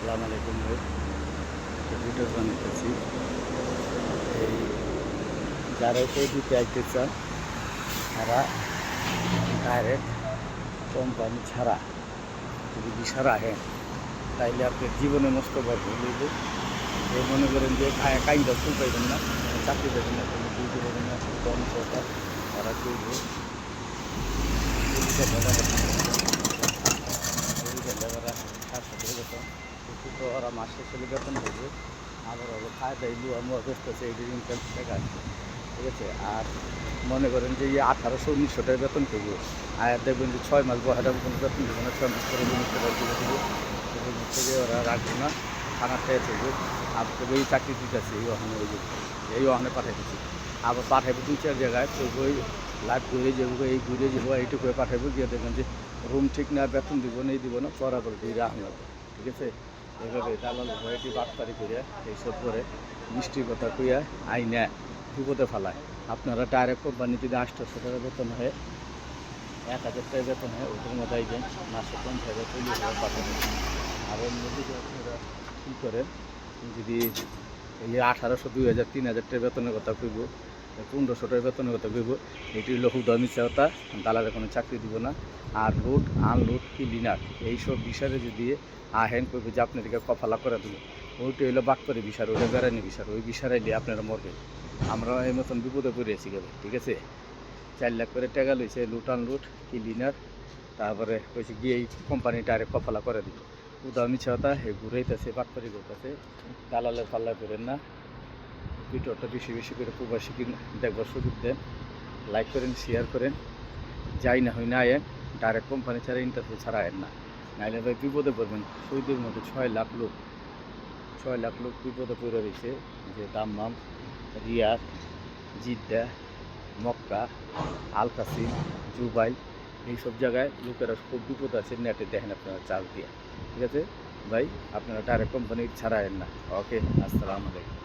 আসসালামু আলাইকুম ভাই, একটা ভিডিও বানাতেছি। এই যারা এই দিতে আইতে চান তারা ডাইরেক্ট কোম্পানি ছাড়া যদি বিশাল আহেন তাইলে আপনার জীবনে মস্ত বড় ভুল হইব। এই মনে করেন যে কাইন্ডা ফুল পাইবেন না, চাকরি পাইবেন না, কোনো ডিউটি পাইবেন না, কম সরকার তারা করবো ওরা মাস শেষে বেতন দেবে, আবার হলো খায় দেয় লুয়া মুয়া করতেছে এই ইনকাম টাকা আসবে, ঠিক আছে। আর মনে করেন যে 1800-1900 টাকা বেতন করবো, আর দেখবেন যে 6 মাস বহাটা কোনো বেতন দেবো না, 6 মাস করে জিনিসটা দিয়ে দেবো, থেকে ওরা রাখবো না, খানা খেয়ে থাকবে। আর তবে এই চাকরি দিতেছে এই ওখানে, এই ওখানে পাঠাইতেছি, আবার পাঠাইবো 2-4 জায়গায়, তো ওই লাইভ ঘুরে যাবো, এই ঘুরে যাবো, এইটুকু পাঠাইবো, গিয়ে দেখবেন যে রুম ঠিক না, বেতন দিব নেই দিব না, বরাবর ঘুরে আনলাম, ঠিক আছে। এভাবে দালাল ভয়টি বাটপারি করে এইসব করে মিষ্টির কথা কইয়া আইনে বিপদে ফেলায়। আপনারা ডাইরেক্ট কোম্পানি যদি 800 টাকা বেতন হয়, 1000 টাকা বেতন হয়, ওটার মধ্যে আইবেন মাসে 50,000-40,000 পাঠাবেন। আর এর মধ্যে আপনারা কী করেন, যদি এই 1800, 2000, 3000 টাকা বেতনের কথা কইব, 1500 টাকা বেতনের কথা কইব, এটি হলো হুদা মিথ্যাটা, দালালের কোনো চাকরি দিব না। আর লোড আনলোড ক্লিনার এইসব বিষয়ে যদি আহেন কইব যে আপনাদেরকে কফালা করে দেবো, ওইটা হইলো বাটপারি বিষয়, ওইটা বেড়ানি বিষয়, ওই বিষয় আইলে আপনারা মরবে। আমরা এই মতন বিপদে পড়েছি গেলে, ঠিক আছে। 4 লাখ করে টাকা লইছে লুট আনলুট ক্লিনার, তারপরে কইছে গিয়ে এই কোম্পানি ডাইরেক্ট কফালা করে দিব। উদা মিছাতা হে ঘুরাইতেছে, বাটপারি করতেছে, দালালের পাল্লায় পড়েন না। ভিডিওটা বেশি বেশি করে প্রবাসী দেখবার সুযোগ দেন, লাইক করেন, শেয়ার করেন, যাই না হয় না আয়েন, ডাইরেক্ট কোম্পানি ছাড়া ইন্টারভিউ ছাড়া আয়েন না, নাইলে ভাই বিপদে পড়বেন। সৌদির মধ্যে 6 লাখ লোক, 6 লাখ লোক বিপদে পড়ে রয়েছে, যে দাম্মাম, রিয়াদ, জিদ্দা, মক্কা, আল কাসিম, জুবাই, এইসব জায়গায় লোকেরা খুব বিপদ আছে। নেটে দেখেন আপনারা চার্জ দিয়ে, ঠিক আছে ভাই। আপনারা ডাইরেক্ট কোম্পানি ছাড়ায়েন না। ওকে, আসসালামু আলাইকুম।